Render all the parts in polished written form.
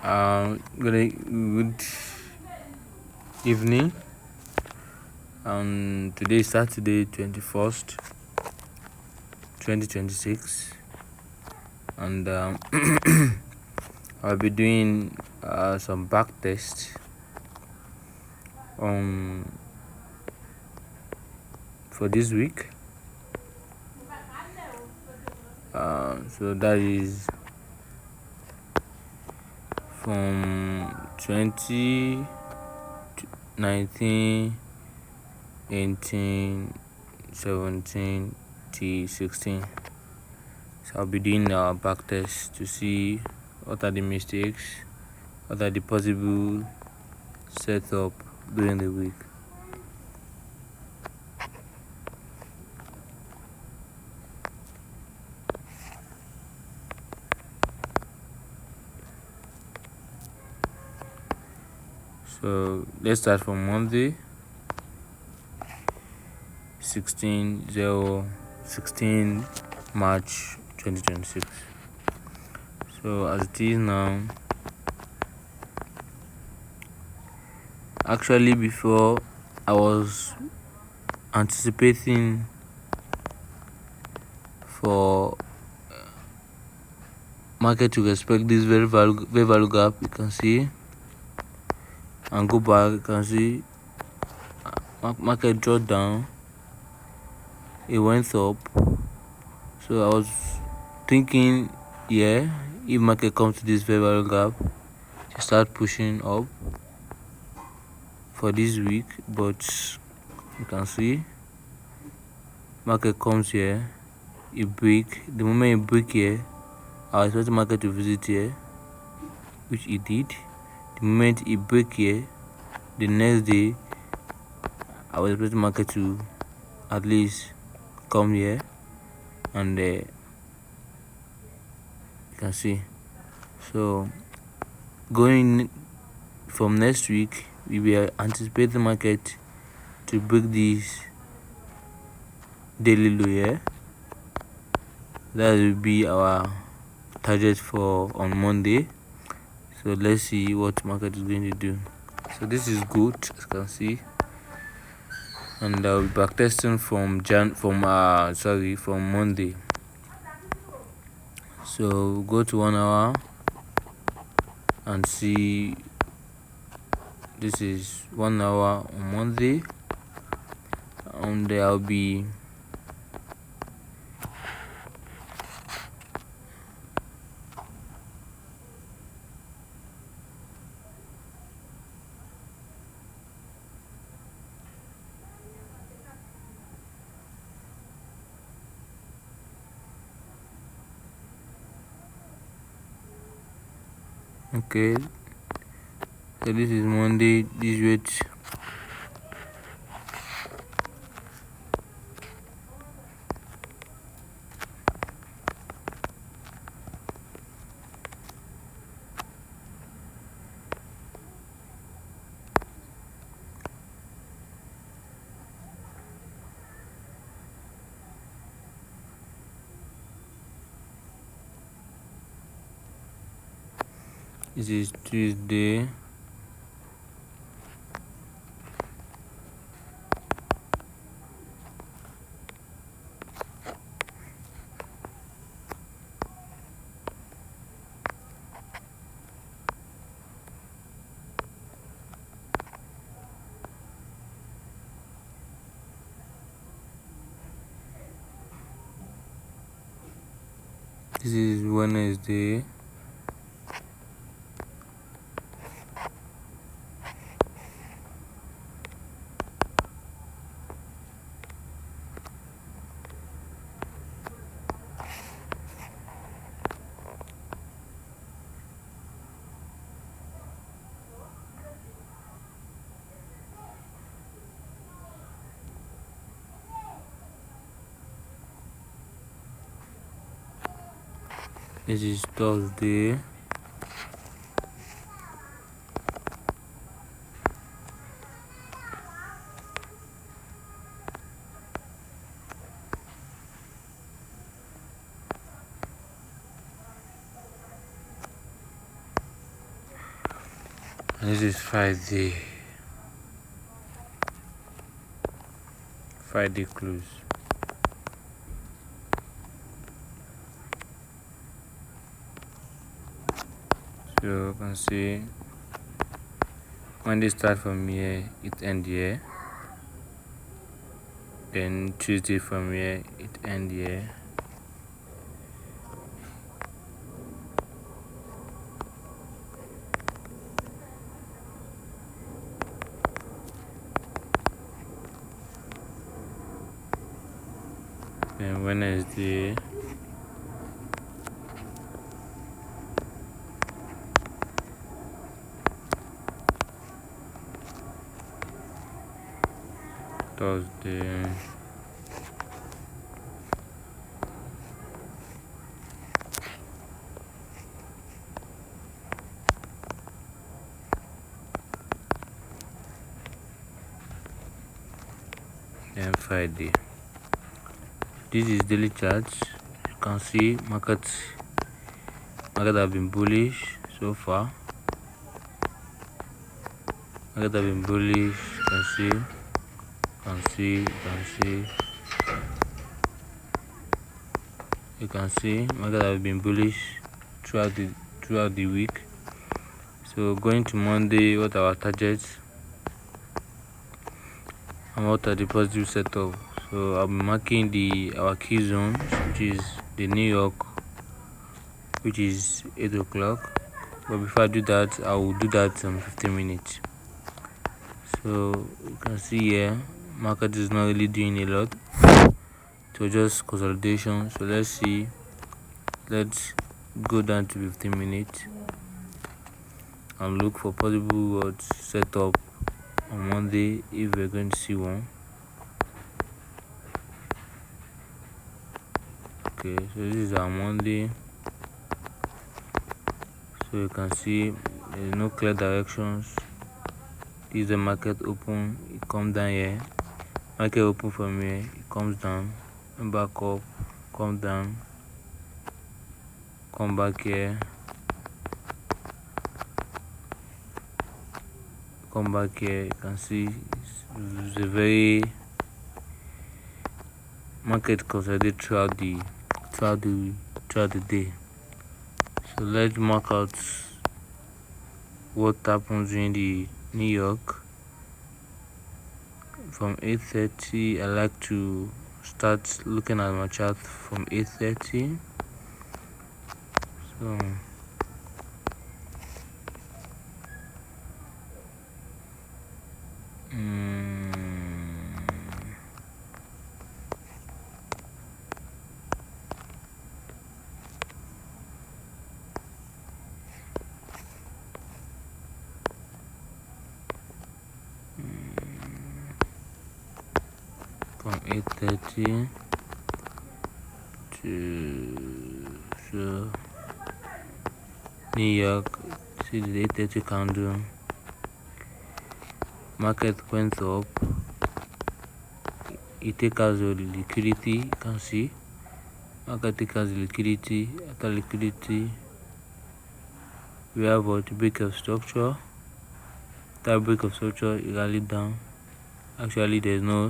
Good evening. Today is Saturday, 21st, 2026, and I'll be doing some back tests for this week. So that is from 2019, 18, 17 to 16. So I'll be doing a back test to see what are the mistakes, what are the possible setup during the week. So let's start from Monday, 16 March 2026. So as it is now, actually before I was anticipating for market to respect this very value gap, you can see, and go back. You can see market dropped down, it went up. So I was thinking, if market comes to this very value gap, to start pushing up for this week. But you can see market comes here, it break. The moment it break here, I was expecting market to visit here, which it did. The moment it break here, the next day I was expecting market to at least come here, and you can see. So going from next week, we will anticipate the market to break this daily low here. That will be our target for on Monday. So let's see what market is going to do. So this is good, as you can see, and I'll be backtesting from Monday. So go to 1 hour and see. This is 1 hour on Monday, and I'll be okay. So this is Monday. This rate. This is Tuesday. This is Wednesday. This is Thursday. And this is Friday close. So you can see Monday start from here, it end here. Then Tuesday from here, it end here. Then Wednesday, Thursday, then Friday. This is daily charts. You can see market have been bullish so far. Market have been bullish. You can see market have been bullish throughout the week. So going to Monday, what are our targets and what are the positive setup? So I'll be marking our key zones, which is the New York, which is 8 o'clock. But before I do that, I will do that in 15 minutes. So you can see here, market is not really doing a lot. So just consolidation. So let's go down to 15 minutes and look for possible setup on Monday if we're going to see one. Okay, so this is our Monday. So you can see there's no clear directions. This is the market open, it comes down here. Market open from here, it comes down and back up, come down, come back here, come back here. You can see it's a very market consolidate throughout the day. So let's mark out what happens in the New York. From 8:30, I like to start looking at my chart from 8:30. So from 8:30 to New York. See the 8:30 candle. Market went up. It takes as a liquidity. You can see market takes as liquidity. After liquidity, we have what break of structure. That break of structure is rally down. Actually, there's no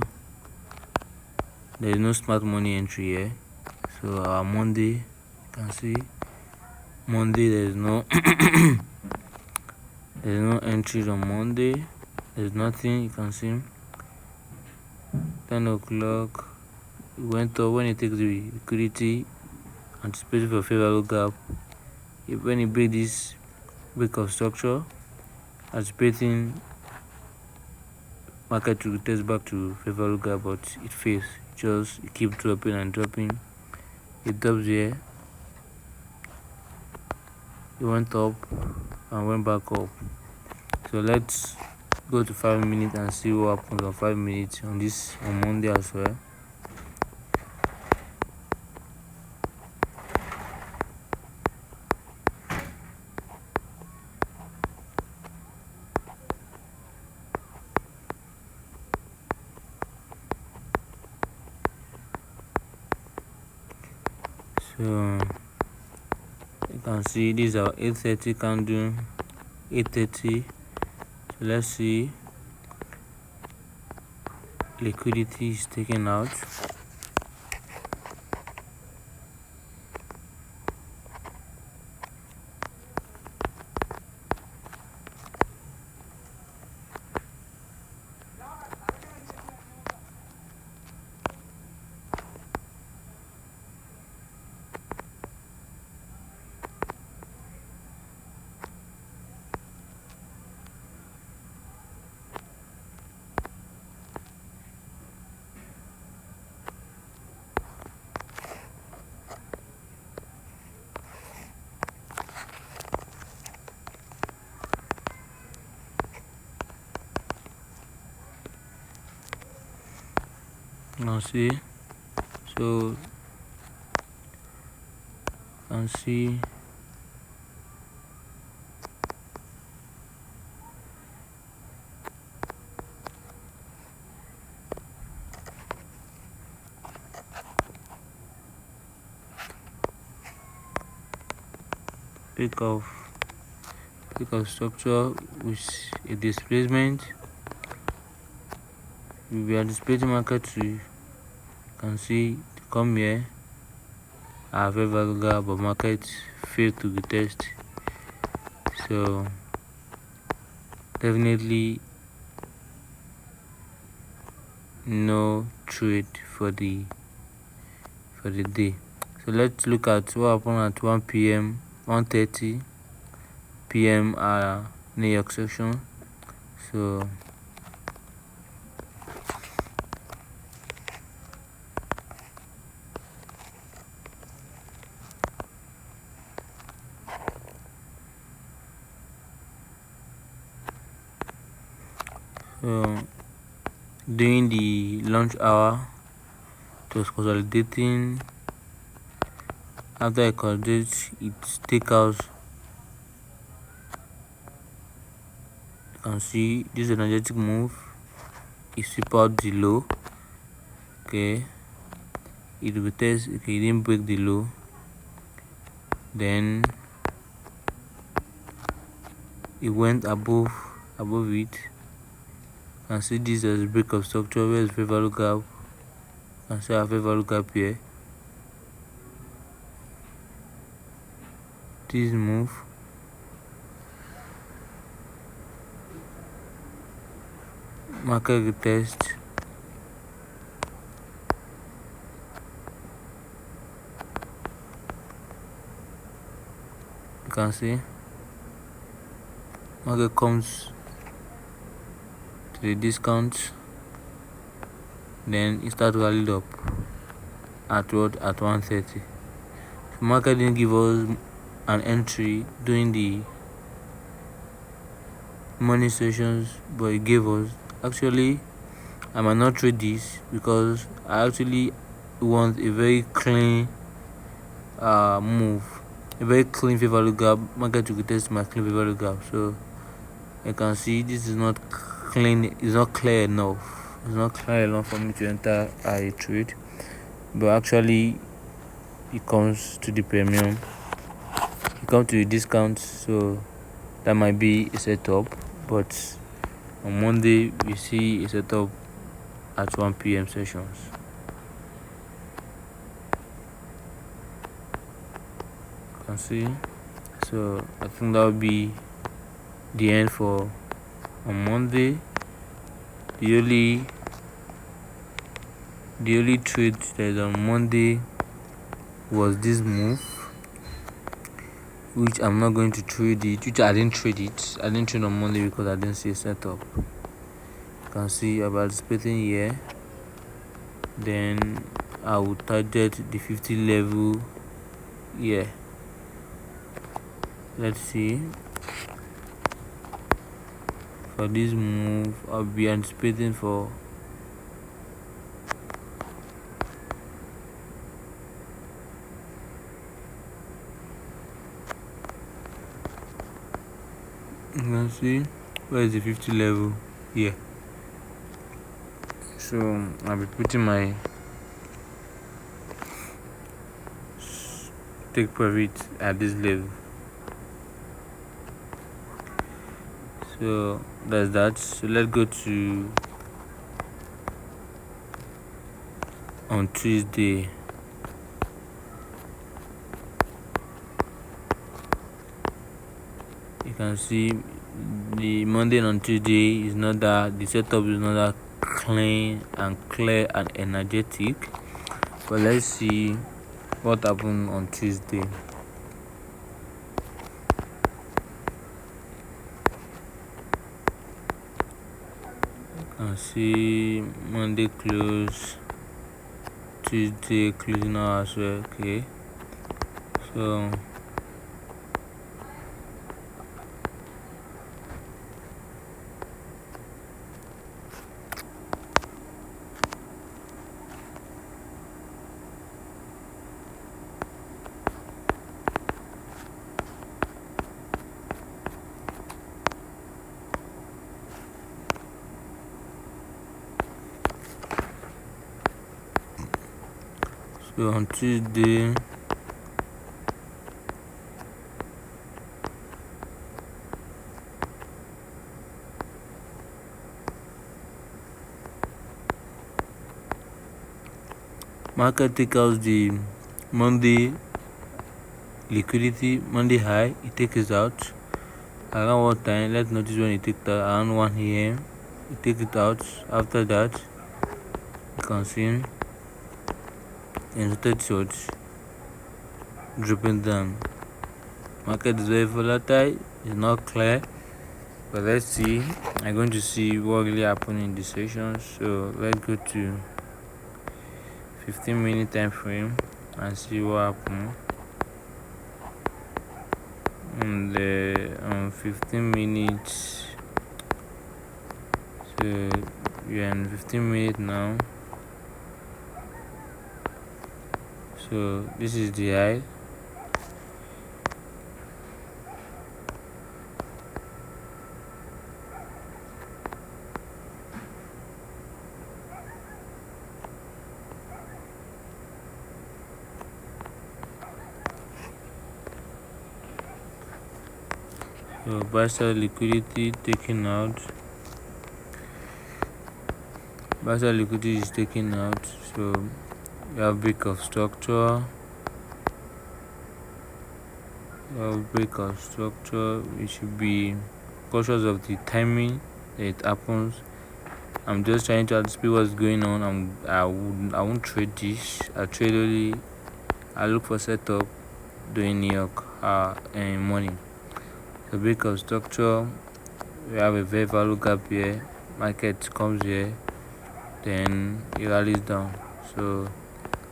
smart money entry here. So our Monday, you can see Monday there's no there's no entries on Monday. There's nothing. You can see 10 o'clock it went up when it takes the liquidity, anticipating for favorable gap. When it break this break of structure, anticipating market to test back to favorable gap, but it fails. It keeps dropping and dropping. It drops here. It went up and went back up. So let's go to 5 minutes and see what happens on 5 minutes on Monday as well. So you can see this is our 8:30 candle, 8:30, Let's see, liquidity is taken out. Now see, so can see pick of structure with a displacement. We are displaying market to can see come here. I have a value gap, but market failed to retest. So definitely no trade for the day. So let's look at what happened at 1 p.m. 1:30 p.m. New York section. So during the lunch hour, it was consolidating. After I consolidate, it take out. You can see this energetic move. It sweep out the low. Okay, it will test. Okay, it didn't break the low. Then it went above it. You can see this as a break of structure. Where is fair value gap? You can see our fair value gap here. This move. Market retest. You can see market comes to the discount, then it starts rallied up at 1:30. So market didn't give us an entry during the morning sessions, but it gave us. Actually, I might not trade this because I actually want a very clean move, a very clean fair value gap. Market to test my clean fair value gap. So I can see this is not clean. It's not clear enough. It's not clear enough for me to enter a trade. But actually, it comes to the premium. It comes to the discount. So that might be a setup. But on Monday, we see a setup at 1 p.m. sessions. You can see. So I think that will be the end for on Monday. The only trade that is on Monday was this move, which I'm not going to trade it. Which I didn't trade it. I didn't trade on Monday because I didn't see a setup. You can see I'm participating here. Then I will target the 50 level here. Let's see. For this move, I'll be anticipating for you can see where is the 50 level here. So I'll be putting my take profit at this level. So that's that. So let's go to on Tuesday. You can see the Monday and Tuesday is not that, the setup is not that clean and clear and energetic. But let's see what happened on Tuesday. You can see Monday close, Tuesday closing hour as well. Okay, so on Tuesday, market take out the Monday liquidity, Monday high. It takes it out around what time? Let's notice when it takes it out around 1 a.m. It takes it out. After that, you can see instead short dropping down. Market is very volatile. It's not clear, but let's see. I'm going to see what really happened in the session. So let's go to 15-minute time frame and see what happened. And the 15 minutes, so we are in 15 minutes now. So this is the high. So buy side liquidity taken out. Buy side liquidity is taken out. So we have break of structure. We should be cautious of the timing that it happens. I'm just trying to anticipate what's going on. I won't trade this. I look for setup during New York in morning. So break of structure, we have a very value gap here. Market comes here, then it rallies down. So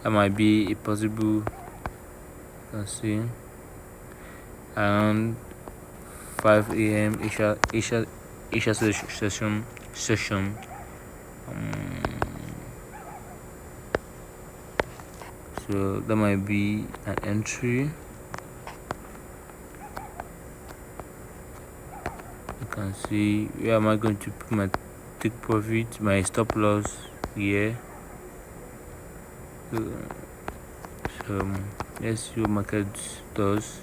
that might be a possible. You can see around 5 a.m. Asia session. So that might be an entry. You can see where am I going to put my take profit, my stop loss here. So let's see what market does.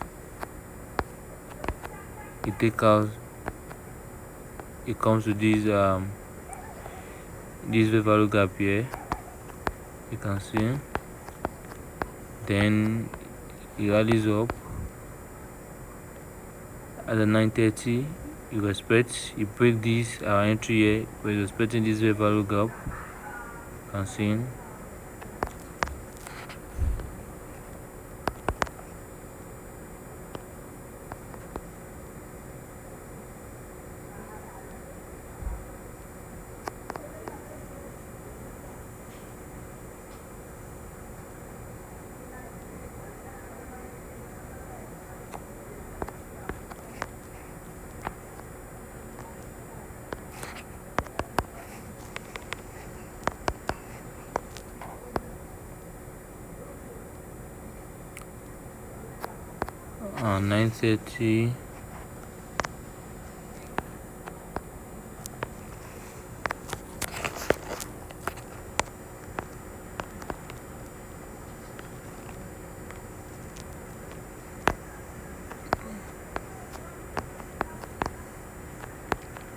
It take out. It comes to this value gap here. You can see. Then it rallies up at the 9:30. You expect you break this our entry here. We're expecting this value gap. You can see. On 9:30,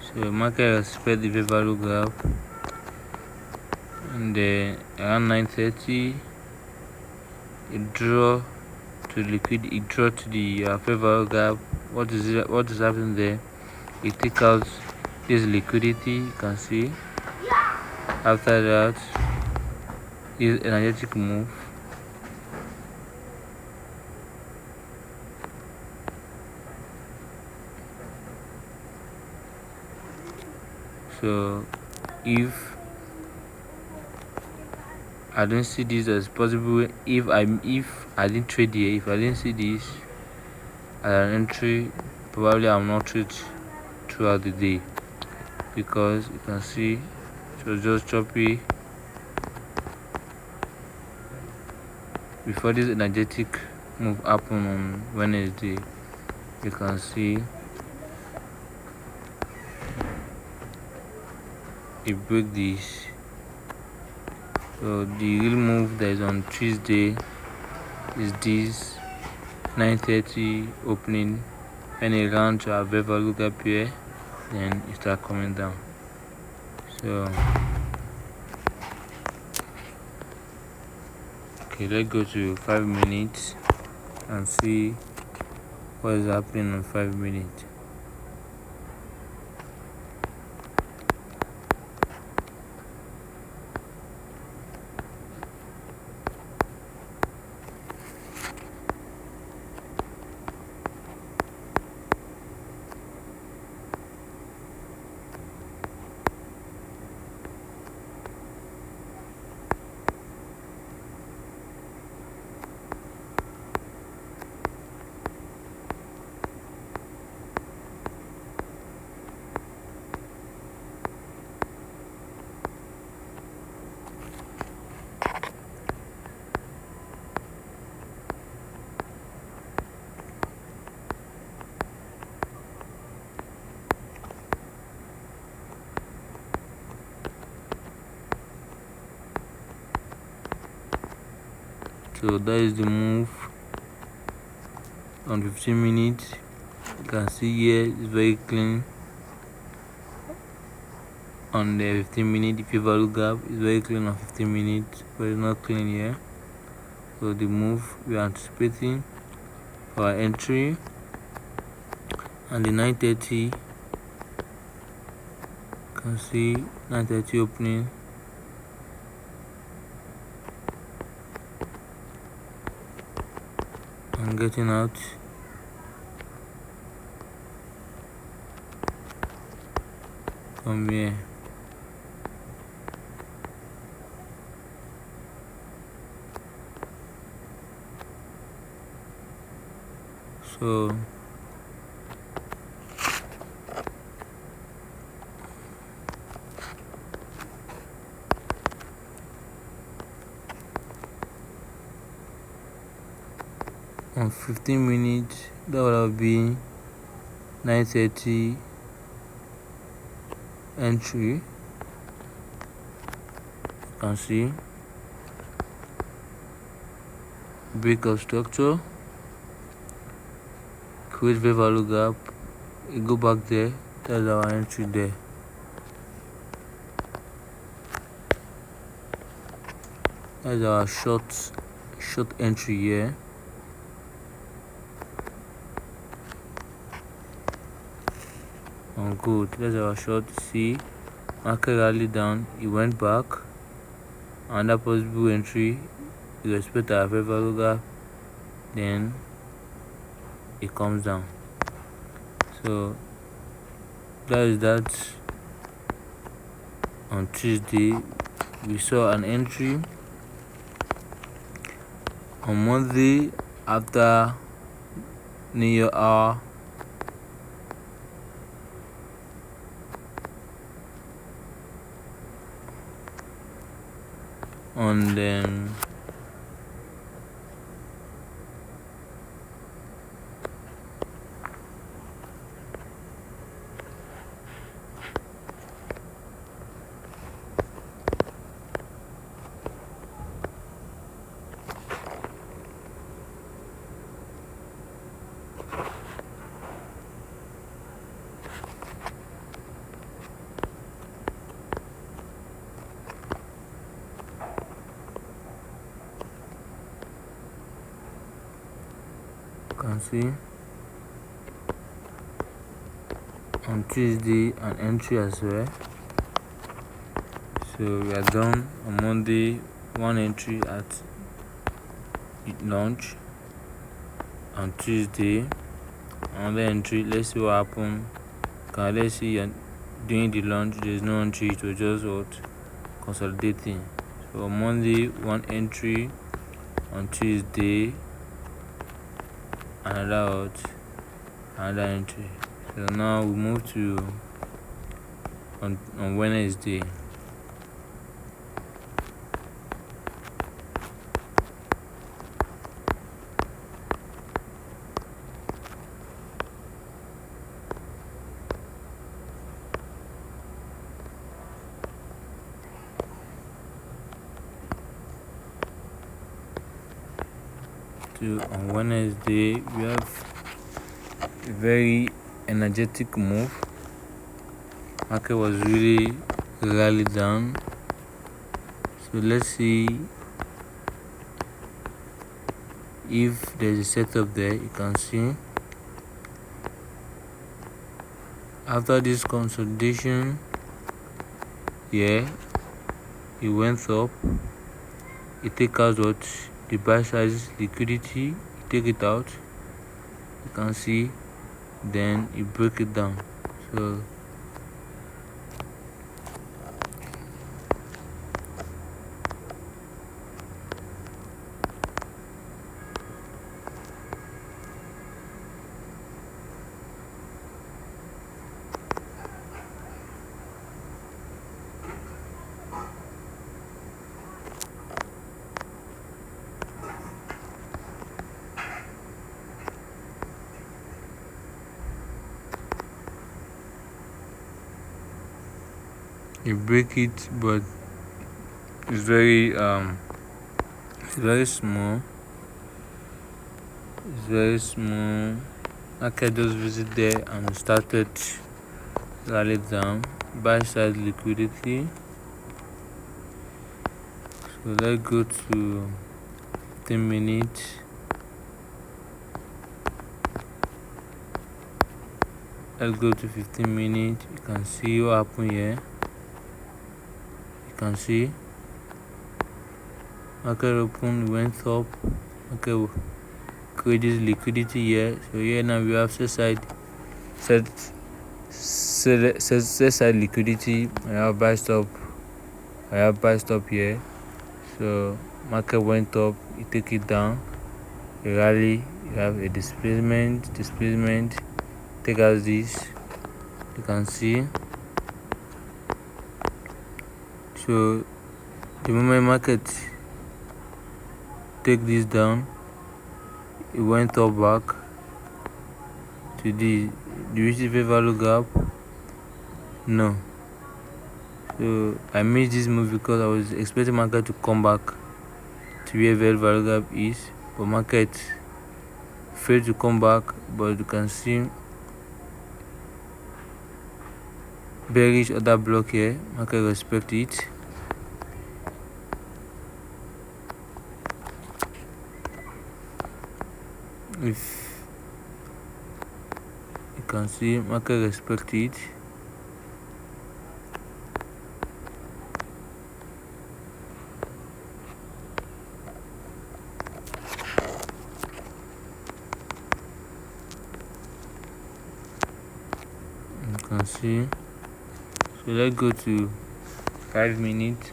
So market expect the fair value gap, and around 9:30 it draw to liquidity, it draw to the fair value gap. What is happening there? It take out this liquidity, you can see. After that, this energetic move. So if I don't see this as possible, if I didn't trade here, if I didn't see this as an entry, probably I'm not trade throughout the day, because you can see it was just choppy before this energetic move happened on Wednesday. You can see it break this. So the real move that is on Tuesday is this 9:30 opening. When it round to have ever look up here, then it start coming down. So okay, let's go to 5 minutes and see what is happening on 5 minutes. So that is the move on 15 minutes. You can see here it's very clean. On the 15 minute, if you value gap is very clean on 15 minutes, but it's not clean here. So the move we are anticipating for our entry, and the 9:30, you can see 9:30 opening. I'm getting out. From here. So on 15 minutes, that would have been 9:30 entry. You can see break of structure, create fair value gap, you go back there, that's our entry there. That's our short entry here. Good, that's our short. See, market rally down, it went back. Another possible entry, you expect our fair value gap, then it comes down. So that is that. On Tuesday we saw an entry. On Monday, after New Year hour, on them can see on Tuesday an entry as well. So we are done on Monday, one entry at launch. On Tuesday, another entry. Let's see what happened. Let's see during the launch there's no entry, it was just what consolidating. So on Monday, one entry. On Tuesday, another entry. So now we move to on Wednesday. On Wednesday, we have a very energetic move. Market was really rallied down. So let's see if there's a setup there. You can see after this consolidation here, it went up. It take out what the buy size liquidity. You take it out, you can see, then you break it down. So you break it, but it's very small. It's very small. Market just visit there and started rally down. Buy side liquidity. So let's go to 15 minutes. Let's go to 15 minutes. You can see what happened here. You can see market open, went up. Okay, created liquidity here. So here now we have set side liquidity. I have buy stop here. So market went up, you take it down, a rally, you have a displacement, take out this, you can see. So the moment market take this down, it went up back to the receive value gap. No, so I missed this move because I was expecting market to come back to where value gap is, but market failed to come back. But you can see bearish other block here. Market respect it. If you can see, market respect it. You can see. So let's go to 5 minutes.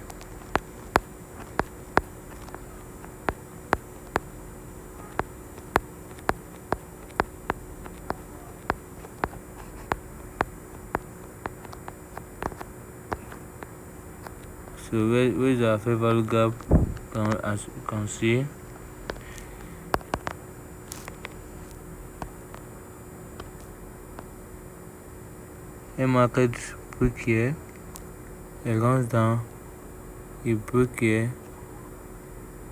So where is our fair value gap? As you can see, a market break here, it runs down, you break here,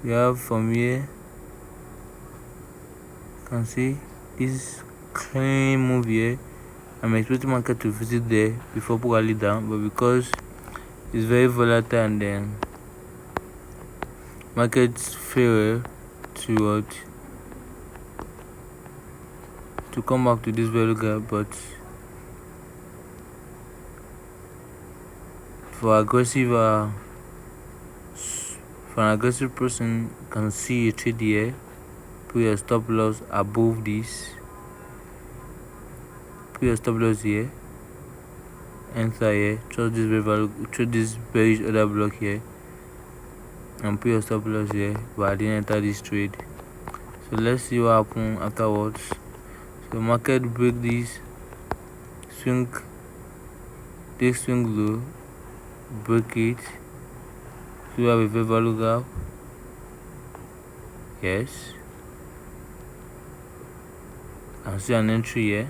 you have from here, you can see this clean move here. I'm expecting market to visit there before pulling down, but because it's very volatile and then markets fail to to come back to this value gap, but for an aggressive person can see a trade here, put your stop loss above this, put your stop loss here, enter here, trust this bearish order block here, and put your stop loss here, but I didn't enter this trade. So let's see what happens afterwards. So market break this swing low, break it, so we have a fair value gap. Yes, I see an entry here.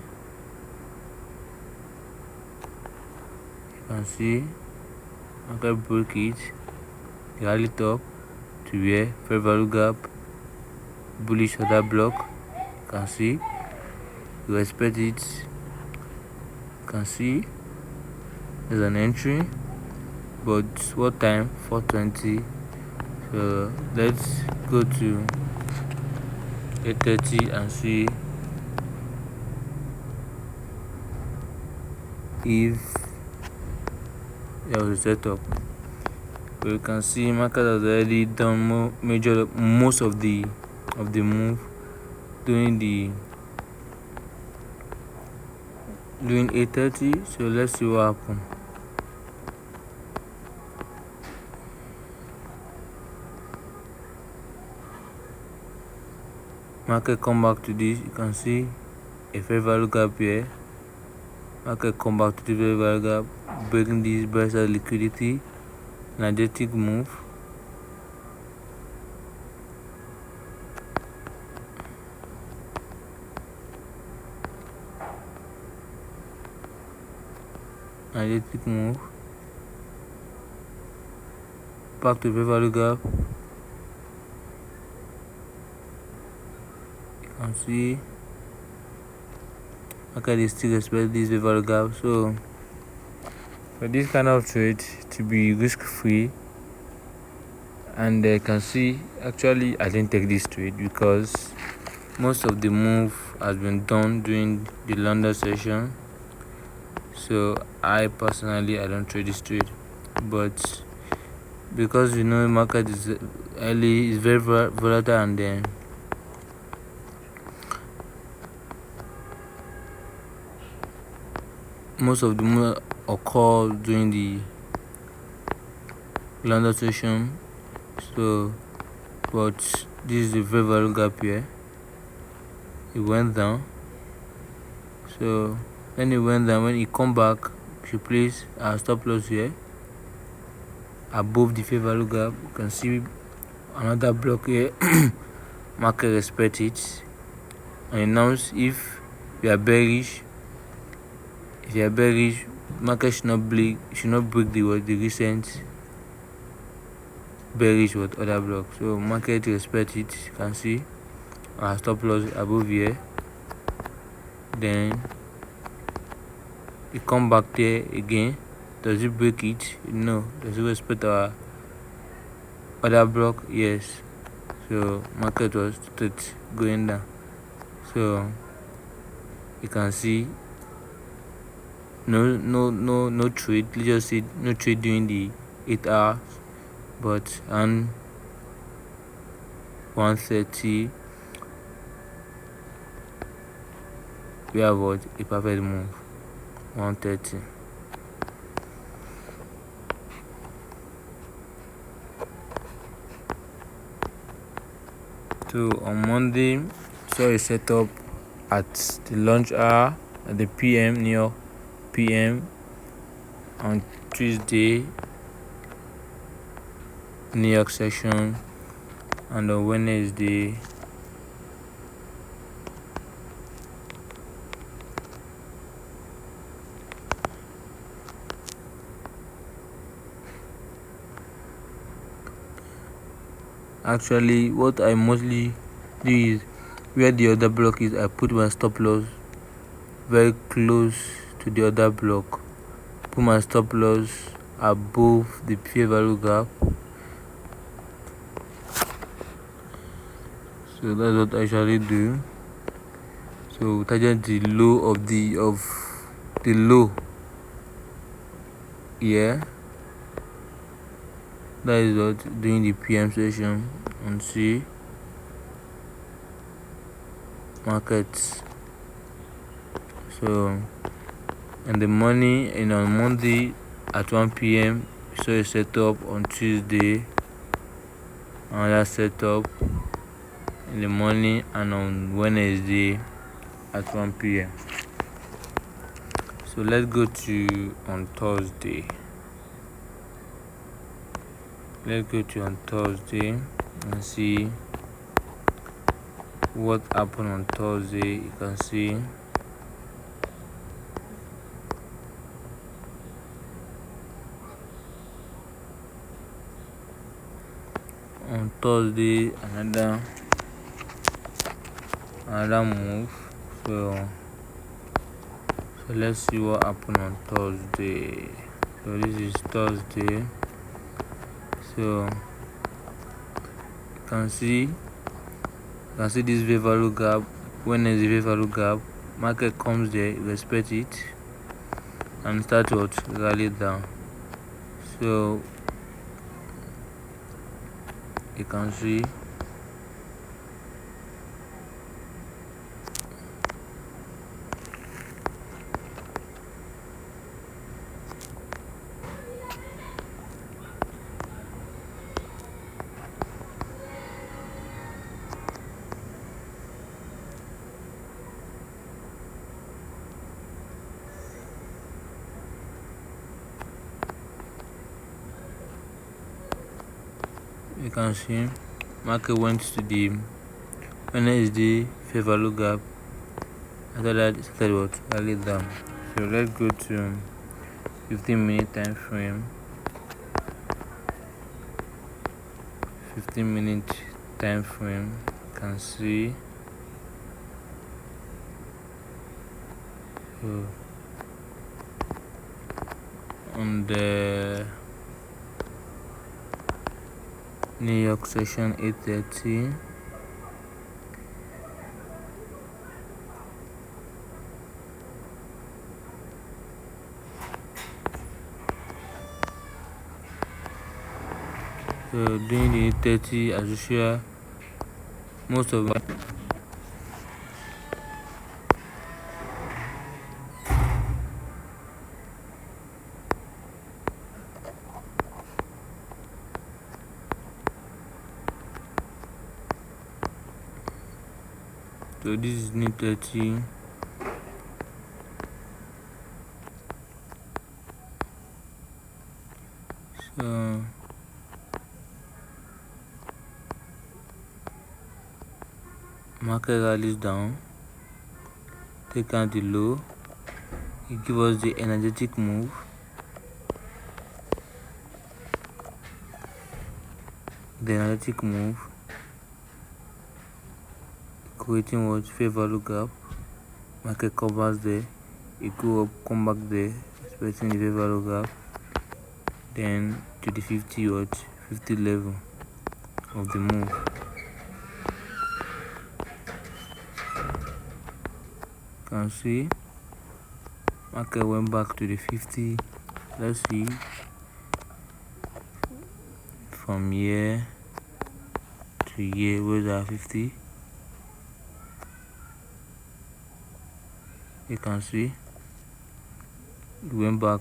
You can see market break it, rally top to where fair value gap, bullish order block. You can see, you respect it. You can see there's an entry, but what time? 4:20. So let's go to 8:30 and see if there was a setup. But you can see market has already done most of the move during 8:30. So let's see what happens. Market come back to this. You can see a fair value gap here. Market come back to the fair value gap, breaking this bearish liquidity, energetic move. Energetic move. Back to fair value gap. You can see market is still respect this fair value gap. So for this kind of trade to be risk free, and you can see actually I didn't take this trade because most of the move has been done during the London session. So I personally don't trade this trade, but because market is very volatile, and then most of the move occur during the London session. So but this is the very value gap here. It went down. So when it went down, when it come back, you place our stop loss here above the fair value gap. You can see another block here. Market respect it and announce if you are bearish. If you are bearish, market should not break the recent bearish order block. So market respect it. You can see our stop loss above here. Then it come back there again. Does it break it? No. Does it respect our order block? Yes. So market was straight going down. So you can see no trade. Let's just say no trade during the 8 hours, but on 1:30 we have a perfect move. 1:30. So on Monday, saw a setup at the lunch hour at the PM, New York PM. On Tuesday, New York session, and on Wednesday, actually what I mostly do is where the other block is, I put my stop loss very close to the other block, put my stop loss above the fair value gap. So that's what I usually do. So So target the low of the low here. That is what during the PM session and see markets. So in the morning and on Monday at 1 p.m. we saw a setup. On Tuesday another setup in the morning, and on Wednesday at 1 p.m. So let's go to on Thursday. Let's go to on Thursday and see what happened on Thursday. You can see on Thursday another move. So let's see what happened on Thursday. So this is Thursday. So you can see this value gap. When there's a value gap, market comes there, respect it, and start to rally down. So you can see market went to the USD fair value gap. After that it started rally down. So let's go to 15-minute time frame. 15-minute time frame. You can see on the New York session 8:30. So during the 8:30, as usual, most of it. So this is new 30. So market rallies down, take out the low, it gives us the energetic move. The energetic move creating what fair value gap. Market covers there, it go up, come back there, expecting the fair value gap, then to the 50 level of the move. You can see market went back to the 50. Let's see from here to here, where's our 50? You can see it went back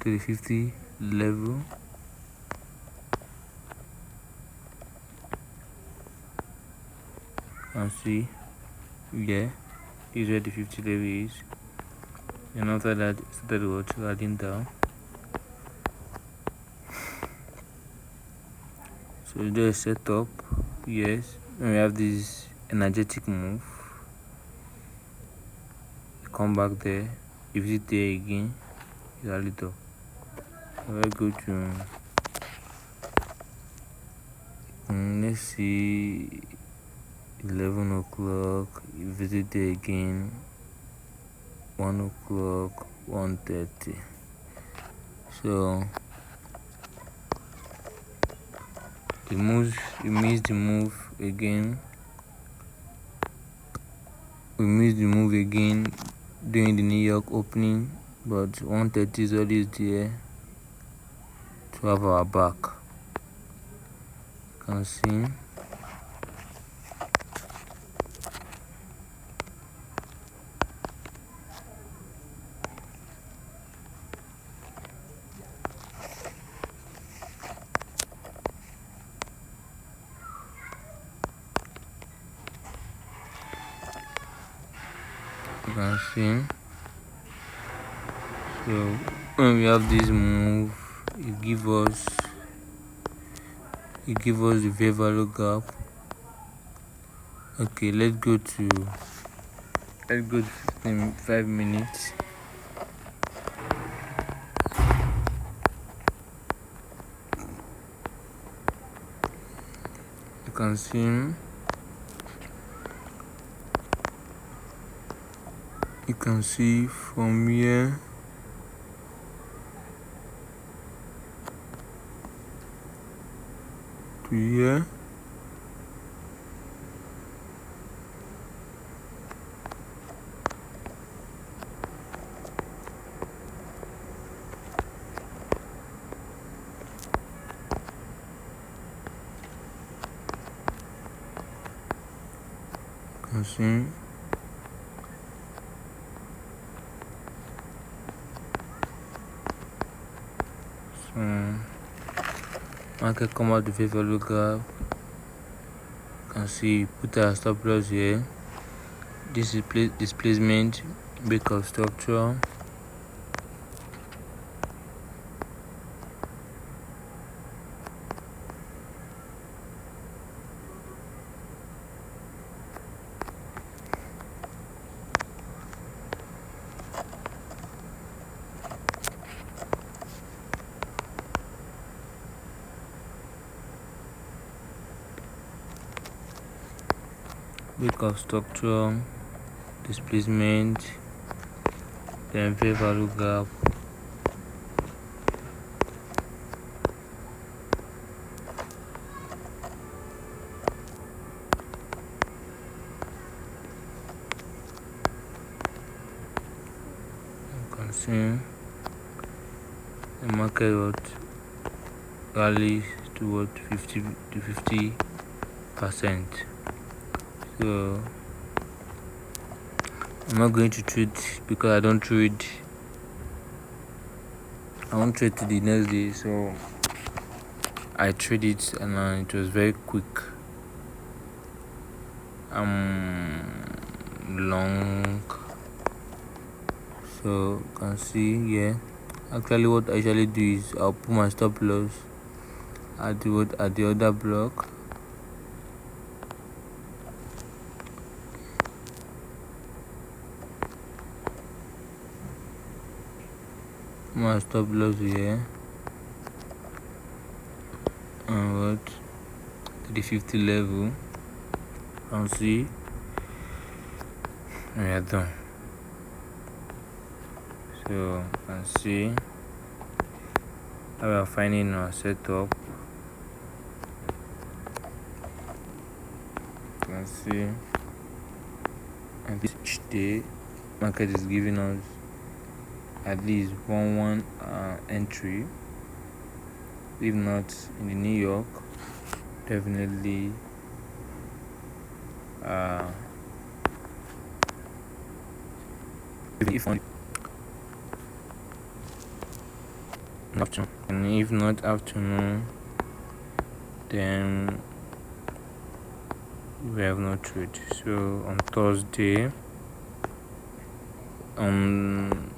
to the 50 level. You can see yeah, this is where the 50 level is, and after that it started riding down. So there's a setup. Yes, when we have this energetic move, you come back there, if it there again, it's a little. So let's go to let's see 11 o'clock, you visit there again, 1 o'clock, 1:30. So it missed the move again. We missed the move again during the New York opening, but 130 is always there to have our back. You can see. You can see. So when we have this move, it give us the fair value gap. Okay, let's go to 5 minutes. You can see. You can see from here to here. You can see. So market come out the fair value gap. You can see put our stop loss here. This is displacement, breakout structure. Breakout structure, displacement, then fair value gap. You can see the market would rally toward 50 to 50%. So I'm not going to trade because I don't trade. I won't trade to the next day, so I trade it, and it was very quick. Long. So you can see here. Actually, what I usually do is I'll put my stop loss at the other block. My stop loss here, and what to the 50 level. And see, we are done. So you can see how we are finding our setup. You can see, and each day market is giving us at least one entry. If not in the New York, definitely if not afternoon, and if not afternoon, then we have no trade. So on Thursday, on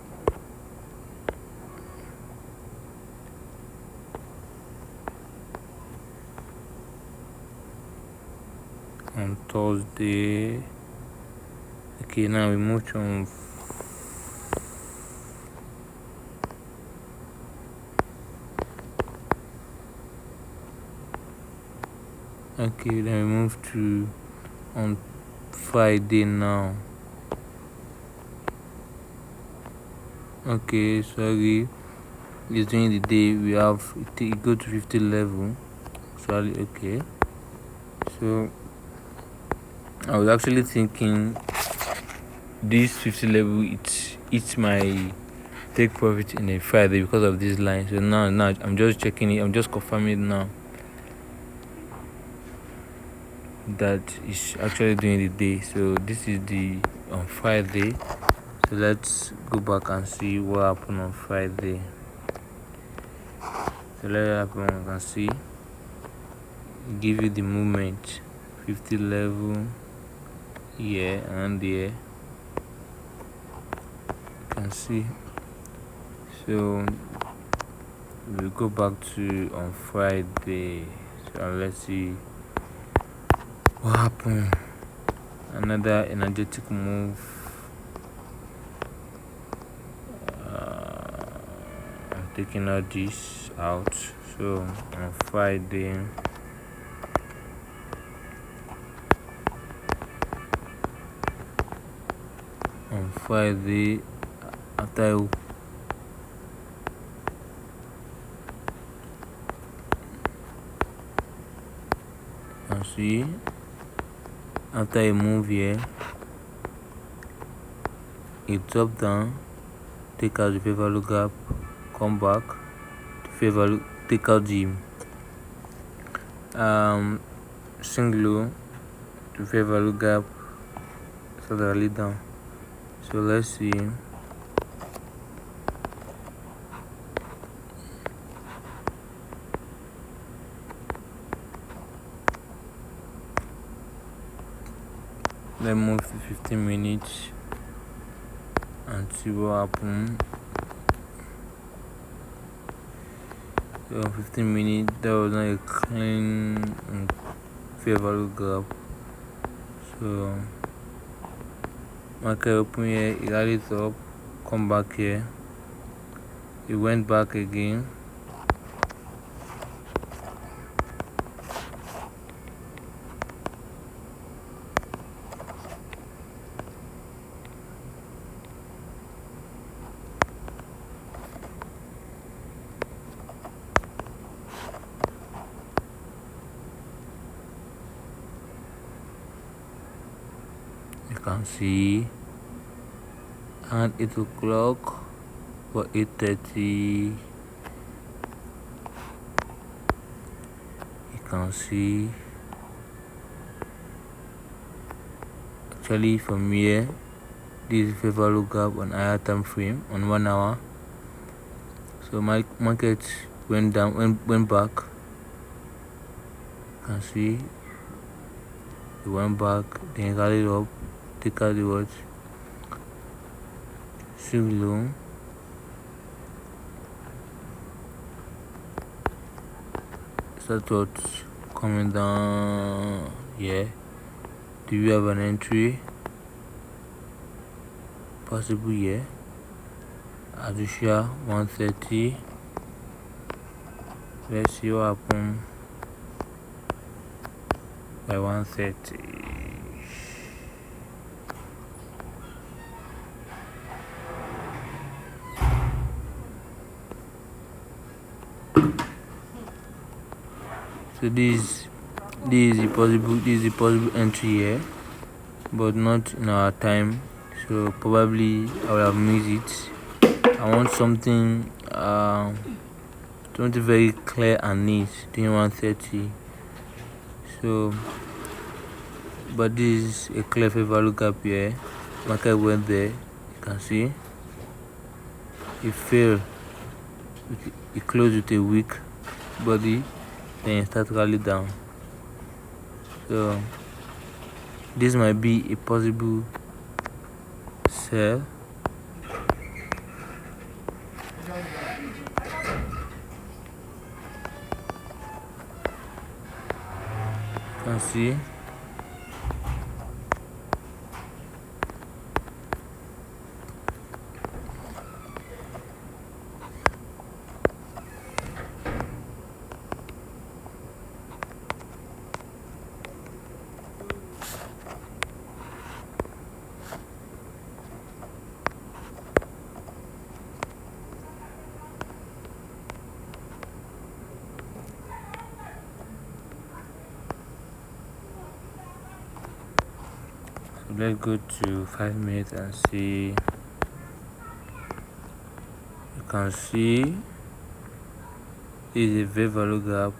Thursday. Okay, now we move on. Okay, then we move to on Friday now. Okay, sorry, it's during the day. We have it go to 50 level. Sorry, okay. So I was actually thinking this 50 level, it's my take profit in a Friday because of this line. So now I'm just checking it, I'm just confirming it now that it's actually doing the day. So this is the on Friday. So let's go back and see what happened on Friday. So let's happen, you can see, give you the movement, 50 level here and there, you can see. So we'll go back to on Friday. So let's see what happened. Another energetic move. I'm taking all this out. So on Friday, after I see, after a move here, it drop down, take out the fair value gap, come back to fair value, take out the single to fair value gap, suddenly down. So let's see. Let's move to 15 minutes and see what happened. So 15 minutes, that was not a clean fair value gap. So market open here, it rallied up, come back here, it went back again. You can see, and 8 o'clock for 8:30. You can see, actually from here, this is fair value gap on higher time frame on 1 hour. So my market went down, went back. You can see it went back, then rallied up, take out the watch, swing low, start out coming down here. Do you have an entry possible here? Adusha 130. Let's see what happened by 130. So this is a possible entry here, but not in our time. So probably I will have missed it. I want something very clear and neat during 130. So but this is a clear fair value gap here. Market went there, you can see it failed, it closed with a weak body, then it started rally down. So this might be a possible sell. You can see let's go to 5 minutes and see. You can see this is a very value gap.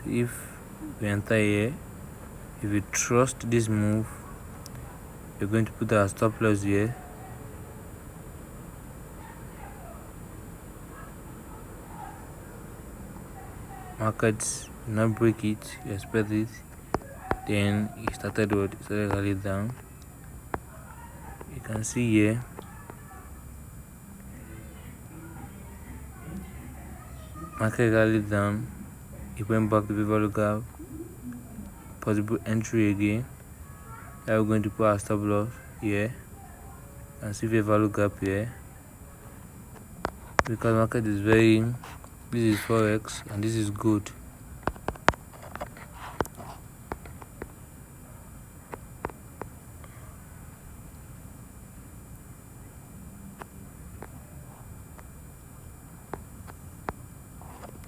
If we enter here, if we trust this move, we're going to put our stop loss here. Markets will not break it, you expect it. Then it started rally down. You can see here market rallied down, it went back to the value gap, possible entry again. Now we're going to put our stop loss here and see the value gap here, because market is this is forex and this is good.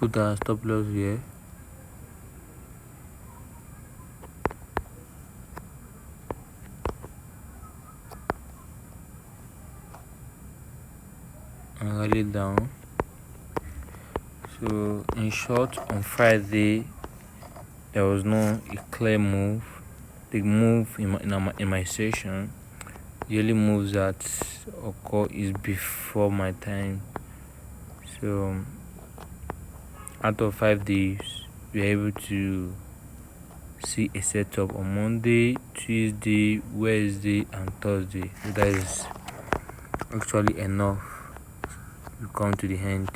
Put our stop loss here. And rally down. So in short, on Friday there was no a clear move. The move in my session, the only moves that occur is before my time. So out of 5 days, we are able to see a setup on Monday, Tuesday, Wednesday, and Thursday. So that is actually enough to come to the end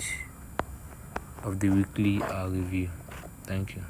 of the weekly review. Thank you.